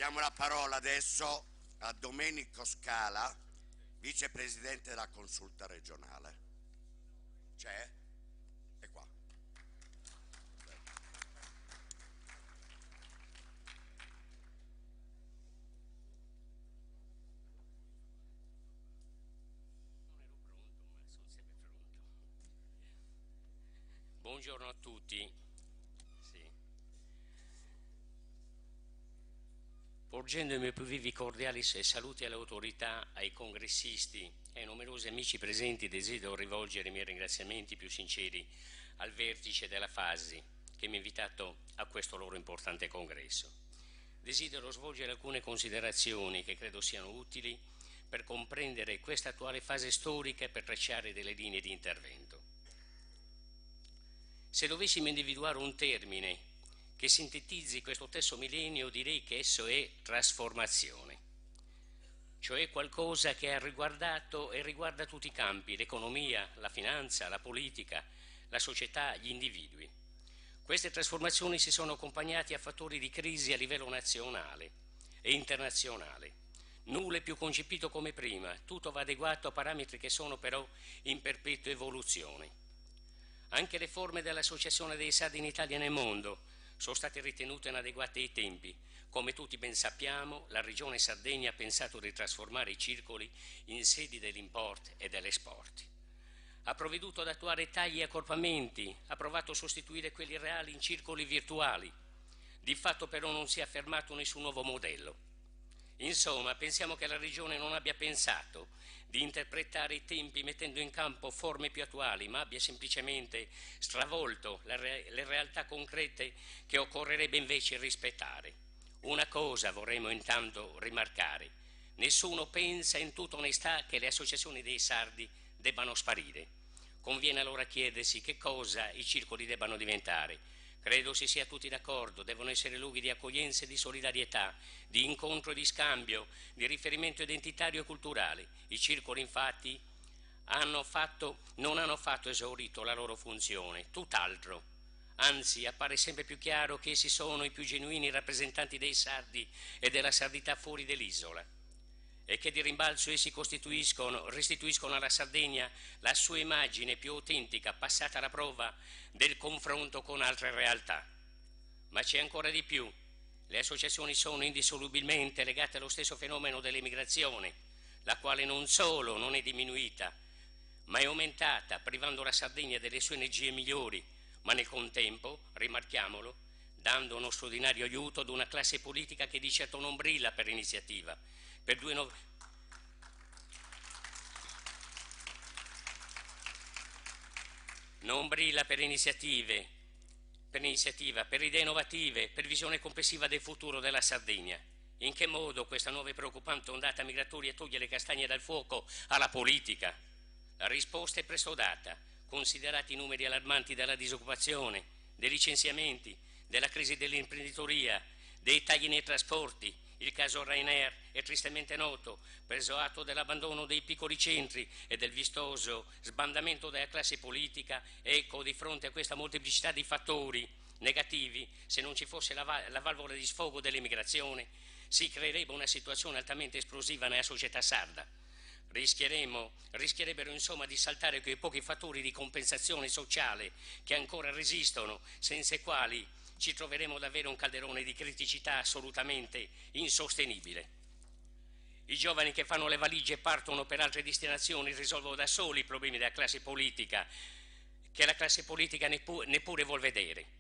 Diamo la parola adesso a Domenico Scala, vicepresidente della Consulta regionale. C'è? È qua. Buongiorno a tutti. Porgendo i miei più vivi cordiali saluti alle autorità, ai congressisti e ai numerosi amici presenti, desidero rivolgere i miei ringraziamenti più sinceri al vertice della FASI che mi ha invitato a questo loro importante congresso. Desidero svolgere alcune considerazioni che credo siano utili per comprendere questa attuale fase storica e per tracciare delle linee di intervento. Se dovessimo individuare un termine che sintetizzi questo terzo millennio, direi che esso è trasformazione, cioè qualcosa che ha riguardato e riguarda tutti i campi, l'economia, la finanza, la politica, la società, gli individui. Queste trasformazioni si sono accompagnate a fattori di crisi a livello nazionale e internazionale. Nulla è più concepito come prima, tutto va adeguato a parametri che sono però in perpetua evoluzione. Anche le forme dell'Associazione dei Sardi in Italia e nel mondo sono state ritenute inadeguate ai tempi. Come tutti ben sappiamo, la regione Sardegna ha pensato di trasformare i circoli in sedi dell'import e dell'esport. Ha provveduto ad attuare tagli e accorpamenti, ha provato a sostituire quelli reali in circoli virtuali. Di fatto però non si è affermato nessun nuovo modello. Insomma, pensiamo che la regione non abbia pensato di interpretare i tempi mettendo in campo forme più attuali, ma abbia semplicemente stravolto le realtà concrete che occorrerebbe invece rispettare. Una cosa vorremmo intanto rimarcare: nessuno pensa in tutta onestà che le associazioni dei sardi debbano sparire. Conviene allora chiedersi che cosa i circoli debbano diventare. Credo si sia tutti d'accordo, devono essere luoghi di accoglienza e di solidarietà, di incontro e di scambio, di riferimento identitario e culturale. I circoli infatti non hanno affatto esaurito la loro funzione, tutt'altro. Anzi, appare sempre più chiaro che essi sono i più genuini rappresentanti dei sardi e della sardità fuori dell'isola, e che di rimbalzo essi restituiscono alla Sardegna la sua immagine più autentica, passata alla prova del confronto con altre realtà. Ma c'è ancora di più: le associazioni sono indissolubilmente legate allo stesso fenomeno dell'emigrazione, la quale non solo non è diminuita, ma è aumentata, privando la Sardegna delle sue energie migliori, ma nel contempo, rimarchiamolo, dando uno straordinario aiuto ad una classe politica che di certo non brilla per iniziativa. Non brilla per iniziativa, per idee innovative, per visione complessiva del futuro della Sardegna. In che modo questa nuova e preoccupante ondata migratoria toglie le castagne dal fuoco alla politica? La risposta è presto data, considerati i numeri allarmanti della disoccupazione, dei licenziamenti, della crisi dell'imprenditoria, dei tagli nei trasporti. Il caso Ryanair è tristemente noto, preso atto dell'abbandono dei piccoli centri e del vistoso sbandamento della classe politica. Ecco, di fronte a questa molteplicità di fattori negativi, se non ci fosse la valvola di sfogo dell'immigrazione, si creerebbe una situazione altamente esplosiva nella società sarda. Rischierebbero insomma di saltare quei pochi fattori di compensazione sociale che ancora resistono, senza i quali ci troveremo davvero un calderone di criticità assolutamente insostenibile. I giovani che fanno le valigie e partono per altre destinazioni risolvono da soli i problemi della classe politica, che la classe politica neppure vuol vedere.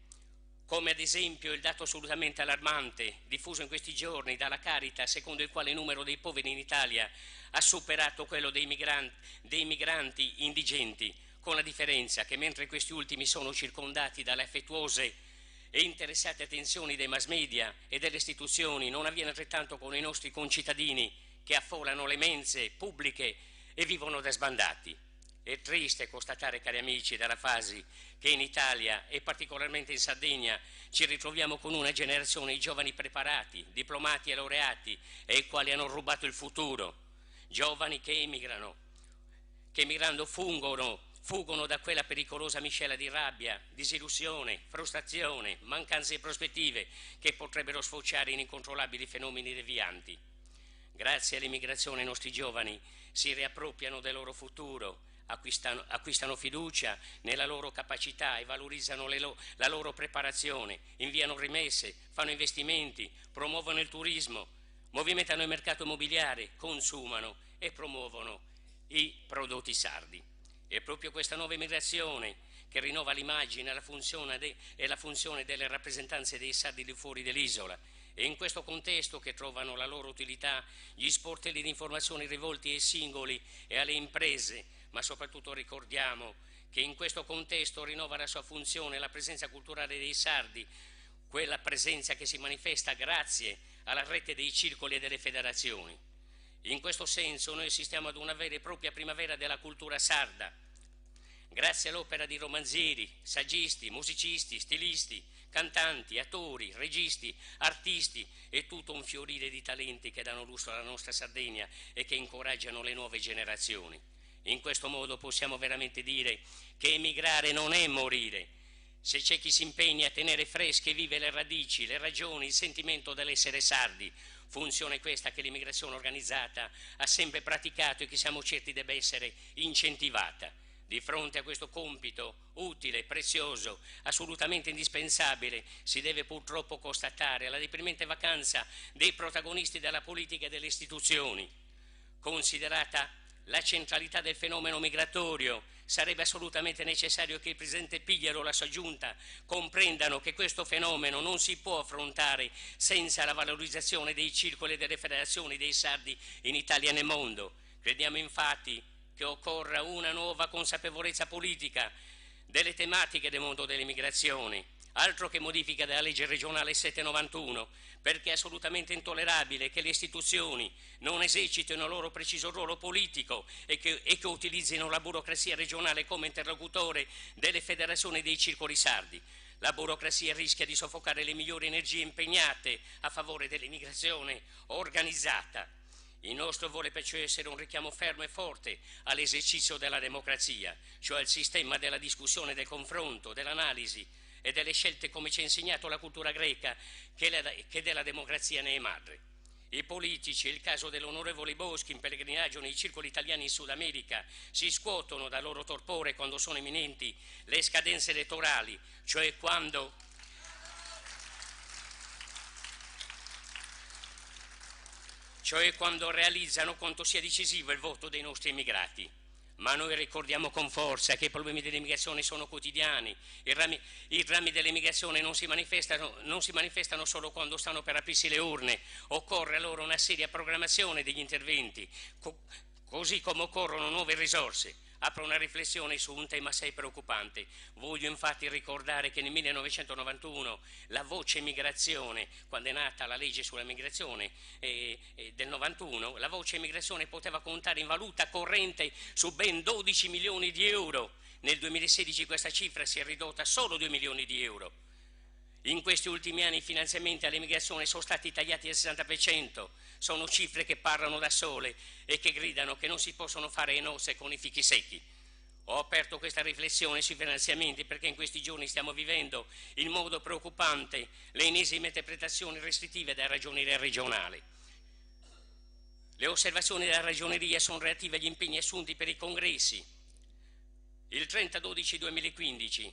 Come ad esempio il dato assolutamente allarmante diffuso in questi giorni dalla Caritas, secondo il quale il numero dei poveri in Italia ha superato quello dei migranti indigenti, con la differenza che mentre questi ultimi sono circondati dalle affettuose e interessate attenzioni dei mass media e delle istituzioni, non avviene altrettanto con i nostri concittadini che affollano le mense pubbliche e vivono da sbandati. È triste constatare, cari amici della Fasi, che in Italia e particolarmente in Sardegna ci ritroviamo con una generazione di giovani preparati, diplomati e laureati e ai quali hanno rubato il futuro, giovani che emigrando fungono fuggono da quella pericolosa miscela di rabbia, disillusione, frustrazione, mancanze di prospettive che potrebbero sfociare in incontrollabili fenomeni devianti. Grazie all'immigrazione i nostri giovani si riappropriano del loro futuro, acquistano fiducia nella loro capacità e valorizzano la loro preparazione, inviano rimesse, fanno investimenti, promuovono il turismo, movimentano il mercato immobiliare, consumano e promuovono i prodotti sardi. È proprio questa nuova immigrazione che rinnova l'immagine e la funzione delle rappresentanze dei sardi di fuori dell'isola. È in questo contesto che trovano la loro utilità gli sportelli di informazione rivolti ai singoli e alle imprese, ma soprattutto ricordiamo che in questo contesto rinnova la sua funzione la presenza culturale dei sardi, quella presenza che si manifesta grazie alla rete dei circoli e delle federazioni. In questo senso noi assistiamo ad una vera e propria primavera della cultura sarda, grazie all'opera di romanzieri, saggisti, musicisti, stilisti, cantanti, attori, registi, artisti e tutto un fiorire di talenti che danno lustro alla nostra Sardegna e che incoraggiano le nuove generazioni. In questo modo possiamo veramente dire che emigrare non è morire, se c'è chi si impegna a tenere fresche e vive le radici, le ragioni, il sentimento dell'essere sardi. Funzione questa che l'immigrazione organizzata ha sempre praticato e che siamo certi debba essere incentivata. Di fronte a questo compito utile, prezioso, assolutamente indispensabile, si deve purtroppo constatare la deprimente vacanza dei protagonisti della politica e delle istituzioni. Considerata la centralità del fenomeno migratorio, sarebbe assolutamente necessario che il Presidente Pigliero e la sua Giunta comprendano che questo fenomeno non si può affrontare senza la valorizzazione dei circoli e delle federazioni dei sardi in Italia e nel mondo. Crediamo infatti che occorra una nuova consapevolezza politica delle tematiche del mondo dell'immigrazione, altro che modifica della legge regionale 791, perché è assolutamente intollerabile che le istituzioni non esercitino il loro preciso ruolo politico e che utilizzino la burocrazia regionale come interlocutore delle federazioni dei circoli sardi. La burocrazia rischia di soffocare le migliori energie impegnate a favore dell'immigrazione organizzata. Il nostro vuole perciò essere un richiamo fermo e forte all'esercizio della democrazia, cioè il sistema della discussione, del confronto, dell'analisi e delle scelte come ci ha insegnato la cultura greca, che della democrazia ne è madre. I politici, è il caso dell'onorevole Boschi in pellegrinaggio nei circoli italiani in Sud America, si scuotono dal loro torpore quando sono imminenti le scadenze elettorali, cioè quando realizzano quanto sia decisivo il voto dei nostri immigrati. Ma noi ricordiamo con forza che i problemi dell'immigrazione sono quotidiani, i drammi dell'immigrazione non si manifestano solo quando stanno per aprirsi le urne, occorre allora una seria programmazione degli interventi, così come occorrono nuove risorse. Apro una riflessione su un tema assai preoccupante. Voglio infatti ricordare che nel 1991 la voce migrazione, quando è nata la legge sulla migrazione del 91, la voce migrazione poteva contare in valuta corrente su ben 12 milioni di euro. Nel 2016 questa cifra si è ridotta a solo 2 milioni di euro. In questi ultimi anni i finanziamenti all'immigrazione sono stati tagliati al 60%, sono cifre che parlano da sole e che gridano che non si possono fare le nozze con i fichi secchi. Ho aperto questa riflessione sui finanziamenti perché in questi giorni stiamo vivendo in modo preoccupante le ennesime interpretazioni restrittive della Ragioneria regionale. Le osservazioni della Ragioneria sono relative agli impegni assunti per i congressi. Il 30/12/2015,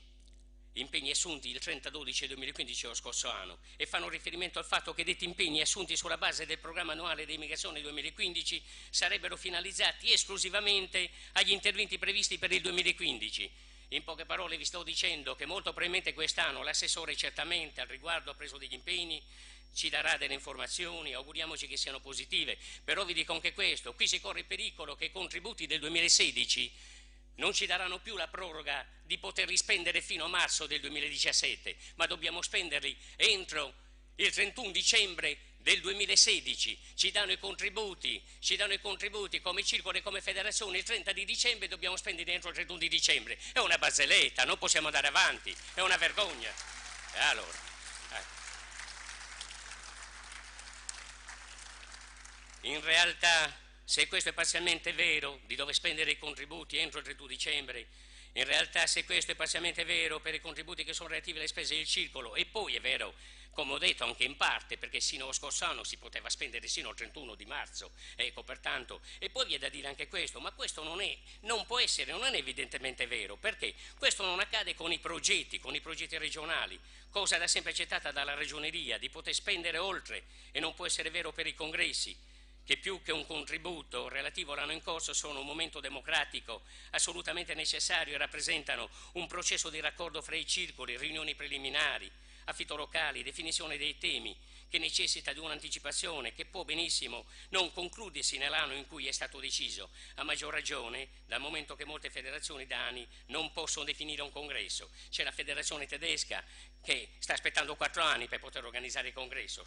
impegni assunti il 30/12/2015 lo scorso anno, e fanno riferimento al fatto che detti impegni assunti sulla base del programma annuale di immigrazione 2015 sarebbero finalizzati esclusivamente agli interventi previsti per il 2015. In poche parole vi sto dicendo che molto probabilmente quest'anno l'assessore certamente al riguardo ha preso degli impegni, ci darà delle informazioni, auguriamoci che siano positive, però vi dico anche questo, qui si corre il pericolo che i contributi del 2016 non ci daranno più la proroga di poterli spendere fino a marzo del 2017, ma dobbiamo spenderli entro il 31 dicembre del 2016. Ci danno i contributi come circoli e come federazioni il 30 di dicembre, dobbiamo spenderli entro il 31 di dicembre. È una barzelletta, non possiamo andare avanti, è una vergogna. E allora, in realtà, se questo è parzialmente vero, di dove spendere i contributi entro il 31 dicembre, In realtà, se questo è parzialmente vero per i contributi che sono relativi alle spese del circolo, e poi è vero, come ho detto, anche in parte, perché sino allo scorso anno si poteva spendere sino al 31 di marzo, ecco, pertanto, e poi vi è da dire anche questo, ma questo non può essere, non è evidentemente vero, perché questo non accade con i progetti regionali, cosa da sempre accettata dalla ragioneria, di poter spendere oltre, e non può essere vero per i congressi, che più che un contributo relativo all'anno in corso sono un momento democratico assolutamente necessario e rappresentano un processo di raccordo fra i circoli, riunioni preliminari, affitto locali, definizione dei temi, che necessita di un'anticipazione che può benissimo non concludersi nell'anno in cui è stato deciso, a maggior ragione dal momento che molte federazioni da anni non possono definire un congresso. C'è la federazione tedesca che sta aspettando 4 anni per poter organizzare il congresso.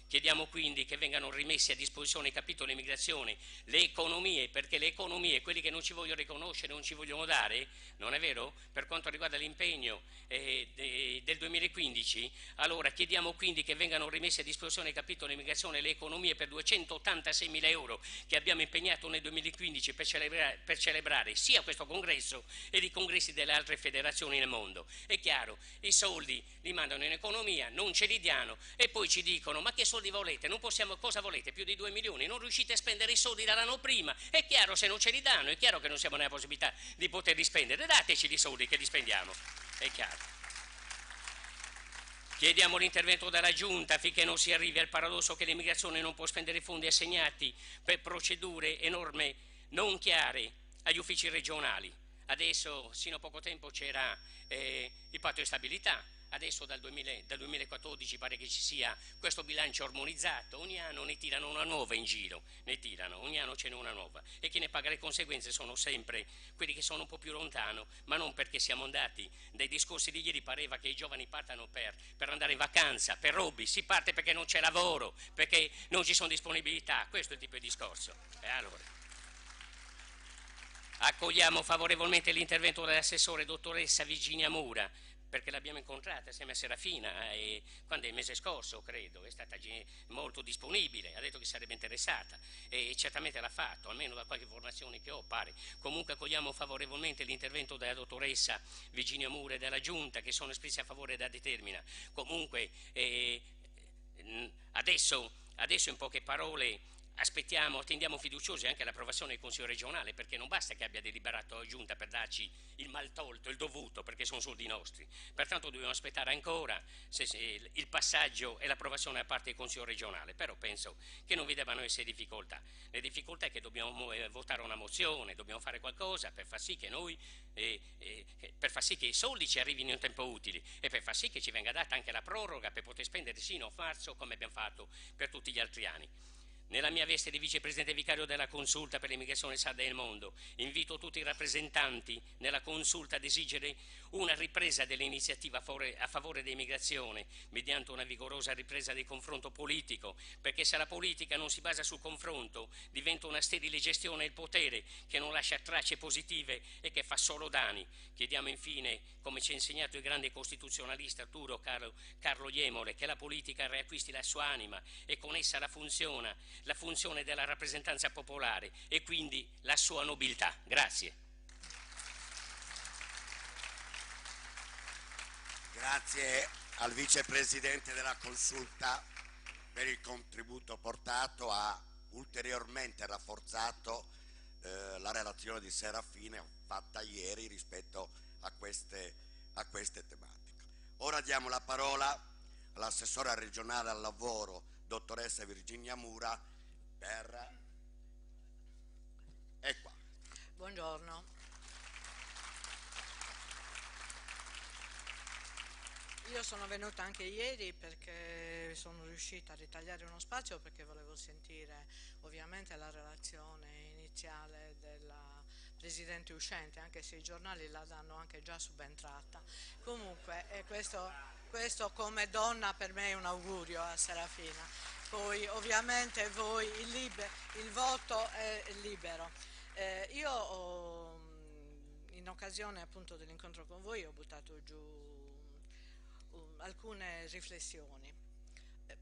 Chiediamo quindi che vengano rimessi a disposizione i capitoli immigrazione, le economie, perché le economie, quelli che non ci vogliono riconoscere, non ci vogliono dare, non è vero? Per quanto riguarda l'impegno del 2015, allora chiediamo quindi che vengano rimessi a disposizione i capitoli immigrazione e le economie per 286 mila euro che abbiamo impegnato nel 2015 per celebrare sia questo congresso ed i congressi delle altre federazioni nel mondo. È chiaro, i soldi li mandano in economia, non ce li diano e poi ci dicono: ma che soldi volete? Non possiamo, cosa volete? Più di 2 milioni? Non riuscite a spendere i soldi dall'anno prima? È chiaro, se non ce li danno, è chiaro che non siamo nella possibilità di poterli spendere. Dateci i soldi che li spendiamo, è chiaro. Chiediamo l'intervento della Giunta affinché non si arrivi al paradosso che l'immigrazione non può spendere fondi assegnati per procedure e norme non chiare agli uffici regionali. Adesso, sino a poco tempo, c'era il patto di stabilità, adesso dal 2014 pare che ci sia questo bilancio armonizzato, ogni anno ne tirano una nuova in giro, ogni anno ce n'è una nuova e chi ne paga le conseguenze sono sempre quelli che sono un po' più lontano, ma non perché siamo andati dai discorsi di ieri, pareva che i giovani partano per andare in vacanza, per hobby, si parte perché non c'è lavoro, perché non ci sono disponibilità, questo è il tipo di discorso. E allora accogliamo favorevolmente l'intervento dell'assessore dottoressa Virginia Mura, perché l'abbiamo incontrata assieme a Serafina quando è il mese scorso, credo, è stata molto disponibile, ha detto che sarebbe interessata e certamente l'ha fatto, almeno da qualche informazione che ho pare. Comunque accogliamo favorevolmente l'intervento della dottoressa Virginia Mura e della Giunta, che sono espressi a favore da Determina. Comunque adesso in poche parole attendiamo fiduciosi anche l'approvazione del Consiglio regionale, perché non basta che abbia deliberato la Giunta per darci il maltolto, il dovuto, perché sono soldi nostri. Pertanto dobbiamo aspettare ancora il passaggio e l'approvazione da parte del Consiglio regionale, però penso che non vi debbano essere difficoltà. Le difficoltà è che dobbiamo votare una mozione, dobbiamo fare qualcosa per far sì che per far sì che i soldi ci arrivino in tempo utile e per far sì che ci venga data anche la proroga per poter spendere sino a marzo come abbiamo fatto per tutti gli altri anni. Nella mia veste di vicepresidente vicario della Consulta per l'immigrazione sarda nel mondo, invito tutti i rappresentanti nella Consulta ad esigere una ripresa dell'iniziativa a favore dell'immigrazione, mediante una vigorosa ripresa del confronto politico, perché se la politica non si basa sul confronto, diventa una sterile gestione del potere che non lascia tracce positive e che fa solo danni. Chiediamo infine, come ci ha insegnato il grande costituzionalista Arturo Carlo Jemole, che la politica riacquisti la sua anima e con essa la funzione della rappresentanza popolare e quindi la sua nobiltà. Grazie. Grazie al vicepresidente della Consulta per il contributo portato, ha ulteriormente rafforzato la relazione di Serafina fatta ieri rispetto a queste tematiche. Ora diamo la parola all'assessora regionale al lavoro, dottoressa Virginia Mura, è qua. Buongiorno. Io sono venuta anche ieri perché sono riuscita a ritagliare uno spazio perché volevo sentire ovviamente la relazione iniziale della Presidente uscente, anche se i giornali la danno anche già subentrata. Comunque questo come donna per me è un augurio a Serafina. Poi ovviamente voi il voto è libero. In occasione appunto dell'incontro con voi ho buttato giù alcune riflessioni.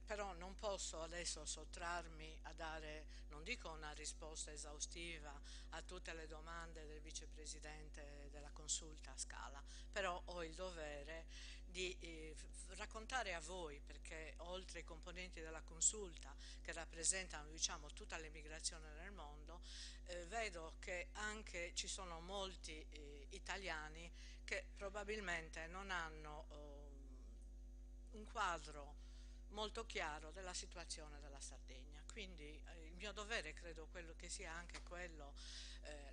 Però non posso adesso sottrarmi a dare, non dico una risposta esaustiva a tutte le domande del vicepresidente della Consulta a Scala, però ho il dovere di raccontare a voi, perché oltre ai componenti della Consulta che rappresentano, diciamo, tutta l'emigrazione nel mondo, vedo che anche ci sono molti italiani che probabilmente non hanno un quadro molto chiaro della situazione della Sardegna. Quindi il mio dovere credo quello che sia anche quello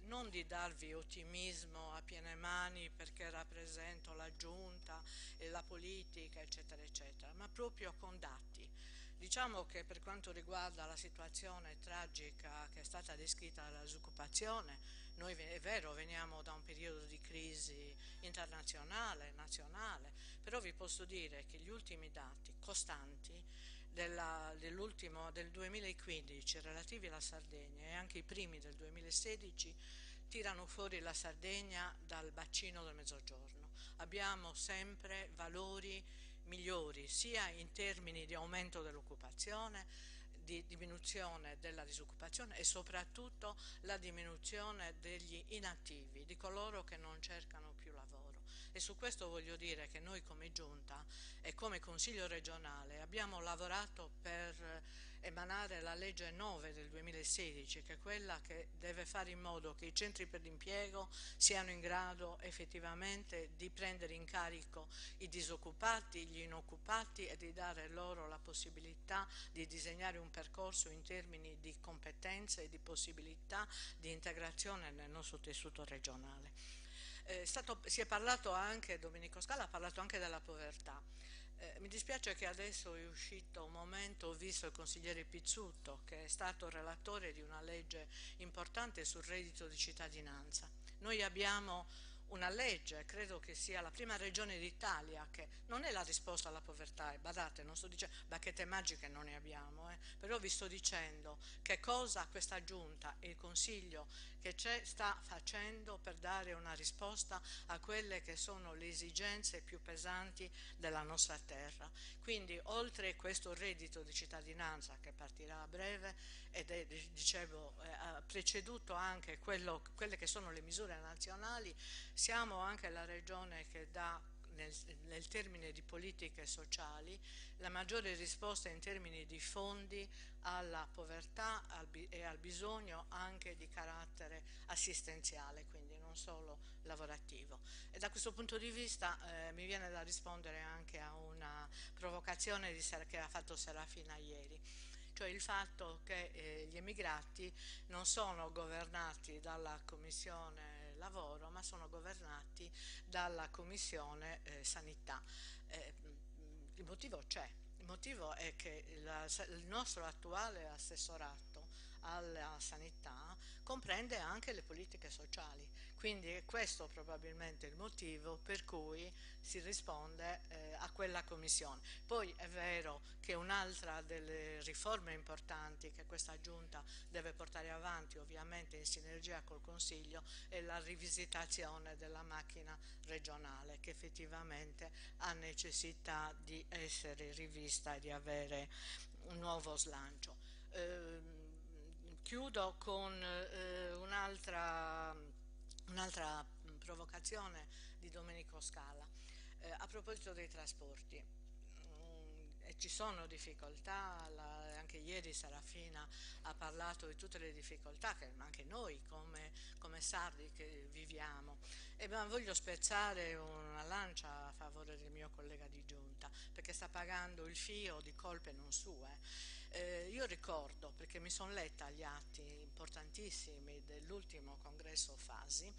non di darvi ottimismo a piene mani perché rappresento la giunta e la politica eccetera eccetera, ma proprio con dati. Diciamo che per quanto riguarda la situazione tragica che è stata descritta dalla disoccupazione, noi è vero veniamo da un periodo di crisi internazionale, nazionale, però vi posso dire che gli ultimi dati costanti del 2015 relativi alla Sardegna e anche i primi del 2016 tirano fuori la Sardegna dal bacino del Mezzogiorno. Abbiamo sempre valori migliori sia in termini di aumento dell'occupazione, di diminuzione della disoccupazione e soprattutto la diminuzione degli inattivi, di coloro che non cercano più lavoro. E su questo voglio dire che noi come Giunta e come Consiglio regionale abbiamo lavorato per emanare la legge 9 del 2016, che è quella che deve fare in modo che i centri per l'impiego siano in grado effettivamente di prendere in carico i disoccupati, gli inoccupati e di dare loro la possibilità di disegnare un percorso in termini di competenze e di possibilità di integrazione nel nostro tessuto regionale. Si è parlato anche, Domenico Scala ha parlato anche della povertà. Mi dispiace che adesso è uscito un momento, ho visto il consigliere Pizzutto che è stato relatore di una legge importante sul reddito di cittadinanza. Noi abbiamo una legge, credo che sia la prima regione d'Italia che non è la risposta alla povertà, e badate, non sto dicendo bacchette magiche non ne abbiamo, però vi sto dicendo che cosa questa giunta e il consiglio che c'è sta facendo per dare una risposta a quelle che sono le esigenze più pesanti della nostra terra. Quindi oltre questo reddito di cittadinanza che partirà a breve ed è, dicevo, ha preceduto anche quelle che sono le misure nazionali, siamo anche la regione che dà nel termine di politiche sociali la maggiore risposta in termini di fondi alla povertà e al bisogno anche di carattere assistenziale, quindi non solo lavorativo. E da questo punto di vista mi viene da rispondere anche a una provocazione che ha fatto Serafina ieri, cioè il fatto che gli emigrati non sono governati dalla Commissione Lavoro, ma sono governati dalla Commissione Sanità. Eh, il motivo c'è. Il motivo è che il nostro attuale assessorato alla sanità comprende anche le politiche sociali, quindi è questo probabilmente il motivo per cui si risponde a quella commissione. Poi è vero che un'altra delle riforme importanti che questa giunta deve portare avanti, ovviamente in sinergia col Consiglio, è la rivisitazione della macchina regionale che effettivamente ha necessità di essere rivista e di avere un nuovo slancio. Chiudo con un'altra provocazione di Domenico Scala. A proposito dei trasporti, e ci sono difficoltà, anche ieri Serafina ha parlato di tutte le difficoltà che anche noi come sardi che viviamo, e voglio spezzare una lancia a favore del mio collega di giunta perché sta pagando il fio di colpe non sue. Io ricordo, perché mi sono letta gli atti importantissimi dell'ultimo congresso Fasi,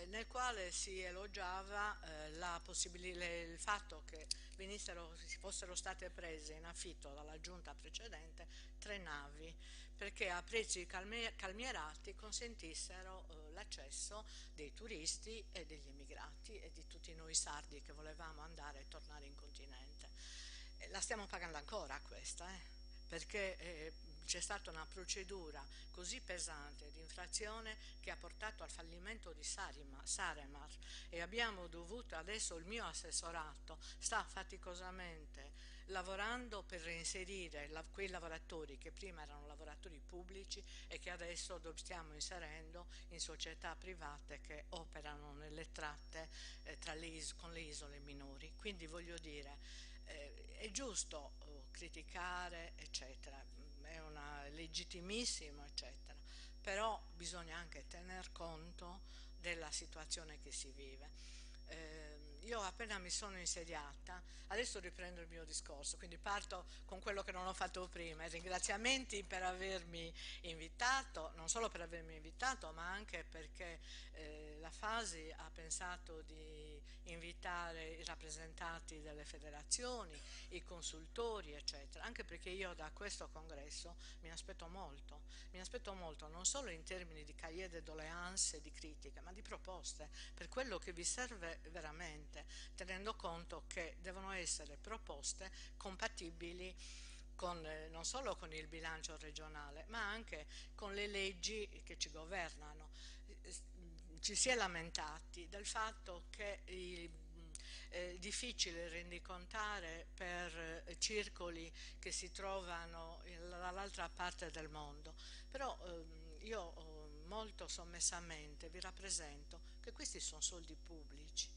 nel quale si elogiava il fatto che fossero state prese in affitto dalla giunta precedente 3 navi perché a prezzi calmierati consentissero l'accesso dei turisti e degli immigrati e di tutti noi sardi che volevamo andare e tornare in continente. La stiamo pagando ancora questa, perché c'è stata una procedura così pesante di infrazione che ha portato al fallimento di Saremar e abbiamo dovuto, adesso il mio assessorato sta faticosamente lavorando per reinserire quei lavoratori che prima erano lavoratori pubblici e che adesso stiamo inserendo in società private che operano nelle tratte con le isole minori. Quindi voglio dire, è giusto criticare, eccetera, è legittimissimo, eccetera, però bisogna anche tener conto della situazione che si vive. Io appena mi sono insediata, adesso riprendo il mio discorso, quindi parto con quello che non ho fatto prima, i ringraziamenti per avermi invitato, non solo per avermi invitato, ma anche perché la Fasi ha pensato di invitare i rappresentanti delle federazioni, i consultori, eccetera, anche perché io da questo congresso mi aspetto molto non solo in termini di cahier de doléances e di critiche, ma di proposte per quello che vi serve veramente, tenendo conto che devono essere proposte compatibili non solo con il bilancio regionale, ma anche con le leggi che ci governano. Ci si è lamentati del fatto che è difficile rendicontare per circoli che si trovano dall'altra parte del mondo, però io molto sommessamente vi rappresento che questi sono soldi pubblici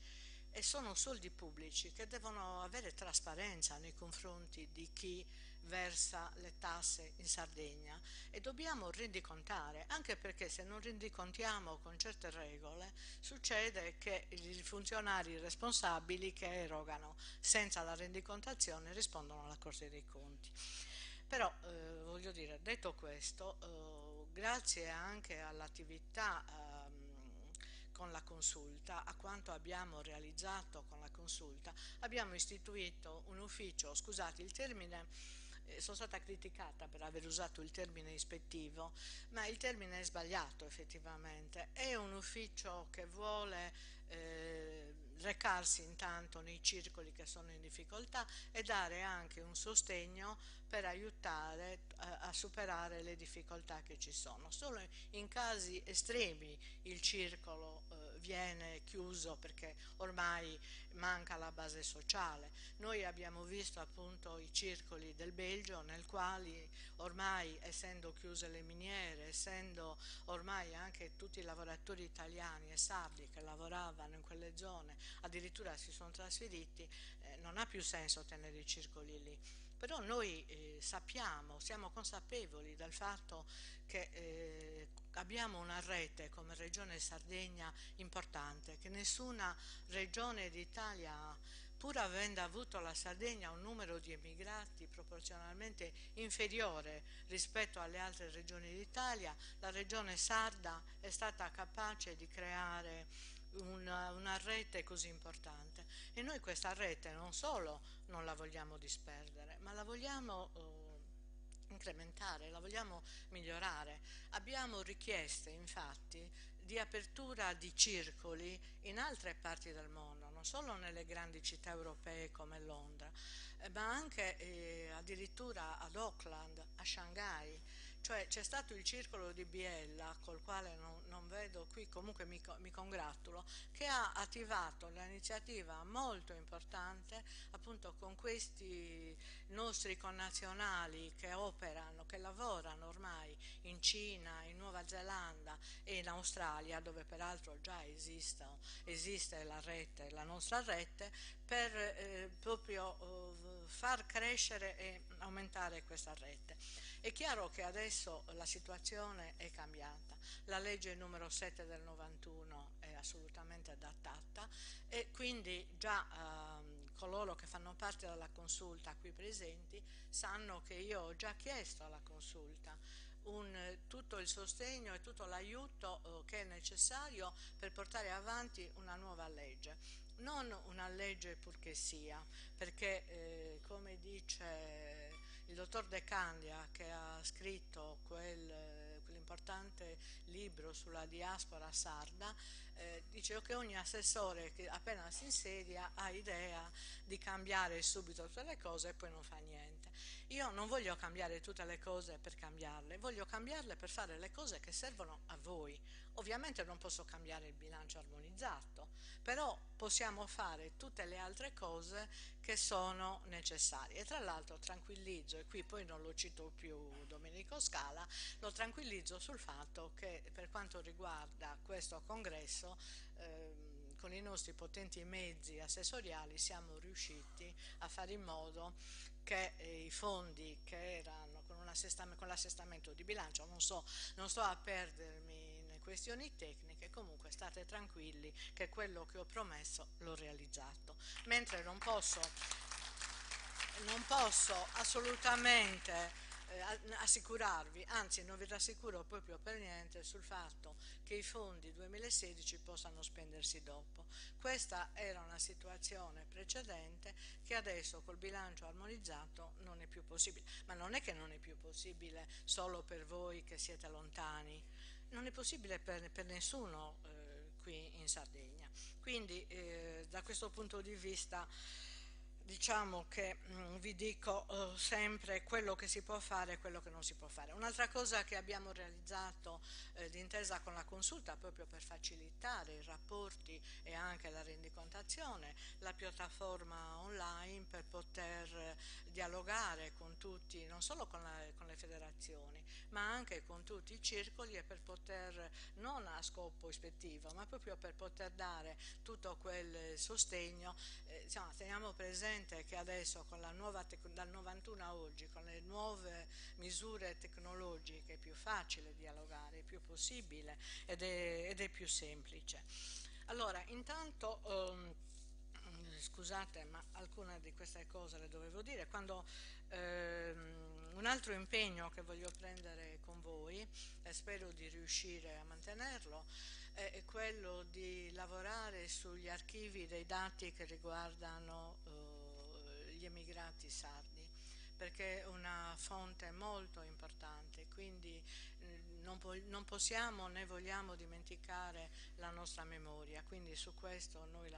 e sono soldi pubblici che devono avere trasparenza nei confronti di chi versa le tasse in Sardegna e dobbiamo rendicontare, anche perché se non rendicontiamo con certe regole succede che i funzionari responsabili che erogano senza la rendicontazione rispondono alla Corte dei Conti. Però voglio dire, detto questo, grazie anche all'attività con la consulta, a quanto abbiamo realizzato con la consulta, abbiamo istituito un ufficio, scusate il termine, sono stata criticata per aver usato il termine ispettivo, ma il termine è sbagliato effettivamente, è un ufficio che vuole recarsi intanto nei circoli che sono in difficoltà e dare anche un sostegno per aiutare a superare le difficoltà che ci sono. Solo in casi estremi il circolo viene chiuso perché ormai manca la base sociale. Noi abbiamo visto appunto i circoli del Belgio nel quali ormai essendo chiuse le miniere, essendo ormai anche tutti i lavoratori italiani e sardi che lavoravano in quelle zone addirittura si sono trasferiti, non ha più senso tenere i circoli lì. Però noi siamo consapevoli del fatto che abbiamo una rete come Regione Sardegna importante, che nessuna regione d'Italia, pur avendo avuto la Sardegna un numero di emigrati proporzionalmente inferiore rispetto alle altre regioni d'Italia, la regione sarda è stata capace di creare una rete così importante e noi questa rete non solo non la vogliamo disperdere, ma la vogliamo incrementare, la vogliamo migliorare. Abbiamo richieste infatti di apertura di circoli in altre parti del mondo, non solo nelle grandi città europee come Londra, ma anche addirittura ad Auckland, a Shanghai. Cioè c'è stato il circolo di Biella, col quale non vedo qui, comunque mi congratulo, che ha attivato l'iniziativa molto importante appunto con questi nostri connazionali che operano, che lavorano ormai in Cina, in Nuova Zelanda e in Australia, dove peraltro già esiste la rete, la nostra rete, per proprio far crescere e aumentare questa rete. È chiaro che adesso la situazione è cambiata, la legge numero 7 del 91 è assolutamente datata e quindi già coloro che fanno parte della consulta qui presenti sanno che io ho già chiesto alla consulta tutto il sostegno e tutto l'aiuto che è necessario per portare avanti una nuova legge. Non una legge purché sia, perché come dice il dottor De Candia che ha scritto quell'importante libro sulla diaspora sarda, dice che ogni assessore che appena si insedia ha idea di cambiare subito tutte le cose e poi non fa niente. Io non voglio cambiare tutte le cose per cambiarle, voglio cambiarle per fare le cose che servono a voi. Ovviamente non posso cambiare il bilancio armonizzato, però possiamo fare tutte le altre cose che sono necessarie. E tra l'altro tranquillizzo, e qui poi non lo cito più Domenico Scala, lo tranquillizzo sul fatto che per quanto riguarda questo congresso, con i nostri potenti mezzi assessoriali siamo riusciti a fare in modo che i fondi che erano con l'assestamento di bilancio, non sto a perdermi in questioni tecniche, comunque state tranquilli che quello che ho promesso l'ho realizzato, mentre non posso assolutamente assicurarvi, anzi non vi rassicuro proprio per niente sul fatto che i fondi 2016 possano spendersi dopo. Questa era una situazione precedente che adesso col bilancio armonizzato non è più possibile, ma non è che non è più possibile solo per voi che siete lontani, non è possibile per nessuno qui in Sardegna. Quindi da questo punto di vista diciamo che vi dico sempre quello che si può fare e quello che non si può fare. Un'altra cosa che abbiamo realizzato d'intesa con la consulta proprio per facilitare i rapporti e anche la rendicontazione, la piattaforma online per poter dialogare con tutti, non solo con le federazioni, ma anche con tutti i circoli e per poter, non a scopo ispettivo, ma proprio per poter dare tutto quel sostegno. Insomma, teniamo presente che adesso con la dal 91 a oggi, con le nuove misure tecnologiche è più facile dialogare, è più possibile ed è più semplice. Allora, intanto scusate, ma alcune di queste cose le dovevo dire. Un altro impegno che voglio prendere con voi, e spero di riuscire a mantenerlo, è quello di lavorare sugli archivi dei dati che riguardano gli emigrati sardi, perché è una fonte molto importante, quindi non possiamo né vogliamo dimenticare la nostra memoria, quindi su questo noi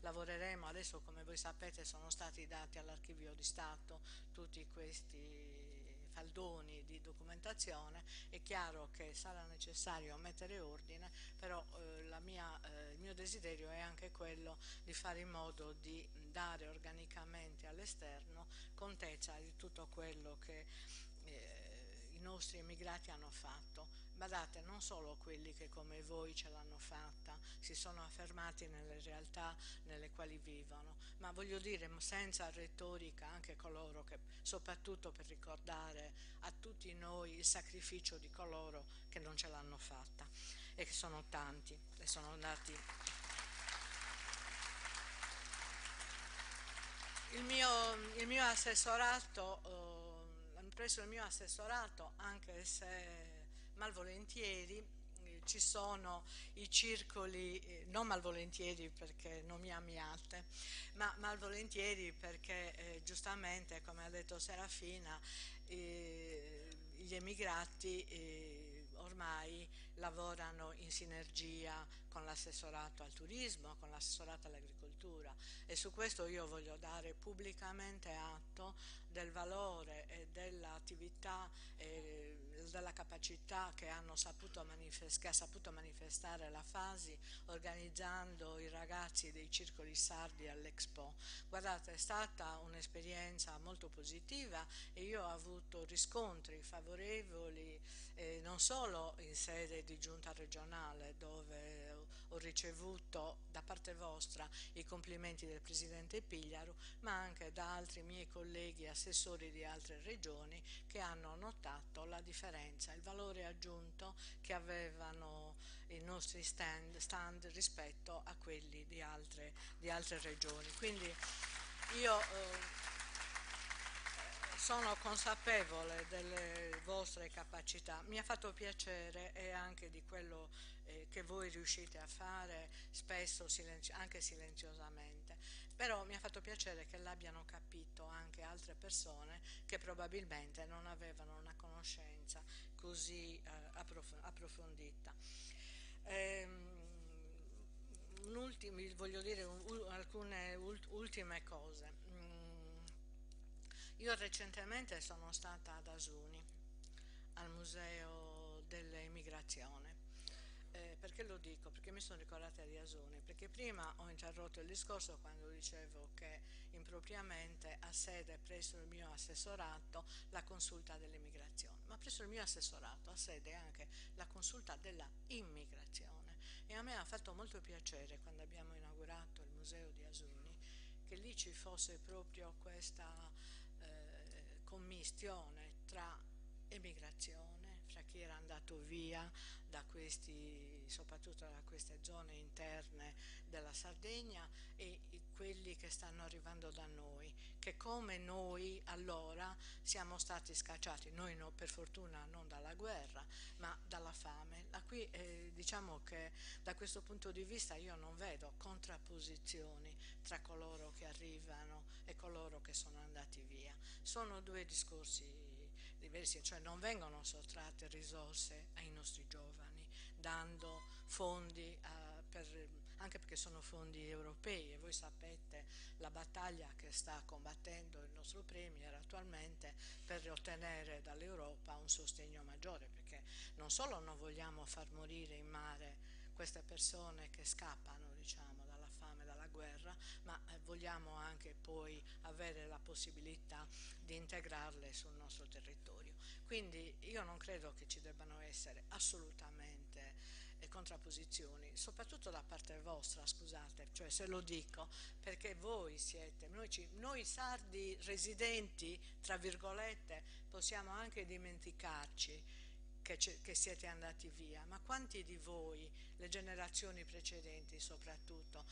lavoreremo. Adesso, come voi sapete, sono stati dati all'Archivio di Stato tutti questi faldoni di documentazione. È chiaro che sarà necessario mettere ordine, però il mio desiderio è anche quello di fare in modo di dare organicamente all'esterno contezza di tutto quello che i nostri emigrati hanno fatto. Badate, non solo quelli che come voi ce l'hanno fatta, si sono affermati nelle realtà nelle quali vivono, ma voglio dire senza retorica anche coloro che, soprattutto per ricordare a tutti noi il sacrificio di coloro che non ce l'hanno fatta e che sono tanti e sono andati. Il mio assessorato, presso il mio assessorato, anche se malvolentieri, ci sono i circoli, non malvolentieri perché non mi amiate, ma malvolentieri perché giustamente, come ha detto Serafina, gli emigrati ormai lavorano in sinergia con l'assessorato al turismo, con l'assessorato all'agricoltura, e su questo io voglio dare pubblicamente atto del valore e dell'attività e della capacità che ha saputo manifestare la Fasi organizzando i ragazzi dei circoli sardi all'Expo. Guardate, è stata un'esperienza molto positiva e io ho avuto riscontri favorevoli non solo in sede di giunta regionale, dove ho ricevuto da parte vostra i complimenti del Presidente Pigliaru, ma anche da altri miei colleghi assessori di altre regioni che hanno notato la differenza, il valore aggiunto che avevano i nostri stand rispetto a quelli di altre regioni. Quindi io sono consapevole delle vostre capacità, mi ha fatto piacere e anche di quello che voi riuscite a fare spesso anche silenziosamente, però mi ha fatto piacere che l'abbiano capito anche altre persone che probabilmente non avevano una conoscenza così approfondita. Voglio dire alcune ultime cose. Io recentemente sono stata ad Asuni, al Museo dell'Emigrazione. Perché lo dico? Perché mi sono ricordata di Asuni, perché prima ho interrotto il discorso quando dicevo che impropriamente ha sede presso il mio assessorato la consulta dell'immigrazione, ma presso il mio assessorato ha sede anche la consulta della immigrazione e a me ha fatto molto piacere quando abbiamo inaugurato il museo di Asuni che lì ci fosse proprio questa commistione tra emigrazione, fra chi era andato via da questi, soprattutto da queste zone interne della Sardegna e quelli che stanno arrivando da noi, che come noi allora siamo stati scacciati, noi no, per fortuna non dalla guerra, ma dalla fame. Qui diciamo che da questo punto di vista io non vedo contrapposizioni tra coloro che arrivano e coloro che sono andati via. Sono due discorsi diversi, cioè non vengono sottratte risorse ai nostri giovani, dando fondi anche perché sono fondi europei e voi sapete la battaglia che sta combattendo il nostro Premier attualmente per ottenere dall'Europa un sostegno maggiore, perché non solo non vogliamo far morire in mare queste persone che scappano, diciamo, dalla fame, dalla guerra, ma vogliamo anche poi avere la possibilità di integrarle sul nostro territorio. Quindi io non credo che ci debbano essere assolutamente contrapposizioni, soprattutto da parte vostra, scusate, cioè se lo dico, perché voi siete, noi sardi residenti, tra virgolette, possiamo anche dimenticarci che siete andati via, ma quanti di voi, le generazioni precedenti soprattutto,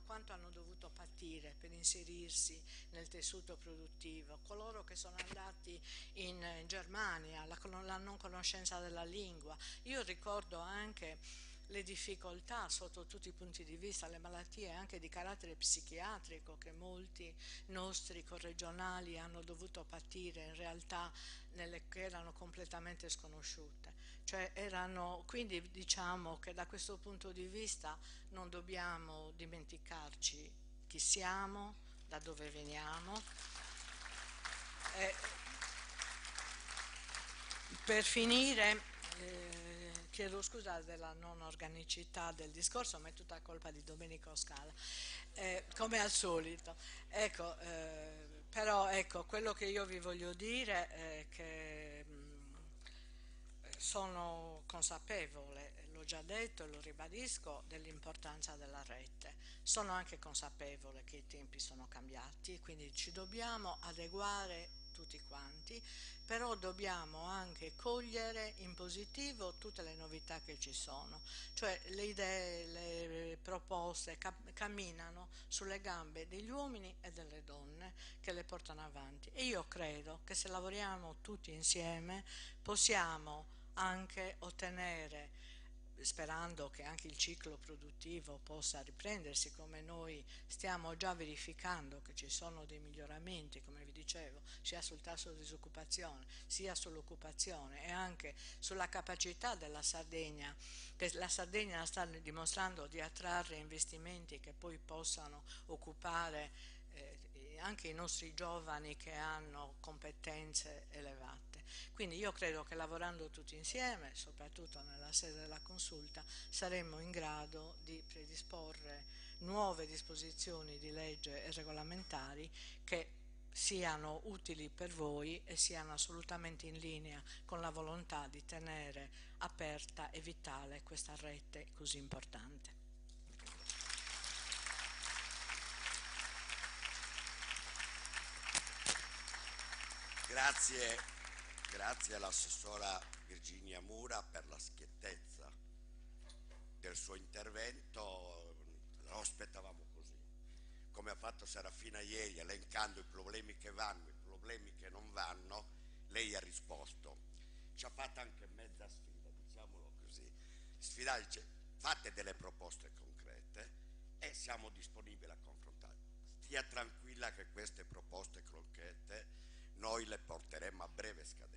quanto hanno dovuto patire per inserirsi nel tessuto produttivo, coloro che sono andati in Germania, la non conoscenza della lingua. Io ricordo anche le difficoltà sotto tutti i punti di vista, le malattie anche di carattere psichiatrico che molti nostri corregionali hanno dovuto patire in realtà che erano completamente sconosciute. Quindi diciamo che da questo punto di vista non dobbiamo dimenticarci chi siamo, da dove veniamo. E per finire, chiedo scusa della non organicità del discorso, ma è tutta colpa di Domenico Scala, come al solito. Ecco, però ecco, quello che io vi voglio dire è che sono consapevole, l'ho già detto e lo ribadisco, dell'importanza della rete. Sono anche consapevole che i tempi sono cambiati, quindi ci dobbiamo adeguare tutti quanti, però dobbiamo anche cogliere in positivo tutte le novità che ci sono, cioè le idee, le proposte camminano sulle gambe degli uomini e delle donne che le portano avanti e io credo che se lavoriamo tutti insieme possiamo anche ottenere, sperando che anche il ciclo produttivo possa riprendersi come noi stiamo già verificando che ci sono dei miglioramenti, come vi dicevo, sia sul tasso di disoccupazione, sia sull'occupazione e anche sulla capacità della Sardegna, che la Sardegna sta dimostrando di attrarre investimenti che poi possano occupare anche i nostri giovani che hanno competenze elevate. Quindi io credo che lavorando tutti insieme, soprattutto nella sede della consulta, saremmo in grado di predisporre nuove disposizioni di legge e regolamentari che siano utili per voi e siano assolutamente in linea con la volontà di tenere aperta e vitale questa rete così importante. Grazie all'assessora Virginia Mura per la schiettezza del suo intervento, lo aspettavamo così, come ha fatto Serafina ieri elencando i problemi che vanno, i problemi che non vanno, lei ha risposto, ci ha fatto anche mezza sfida, diciamolo così, fate delle proposte concrete e siamo disponibili a confrontare. Stia tranquilla che queste proposte concrete noi le porteremo a breve scadenza.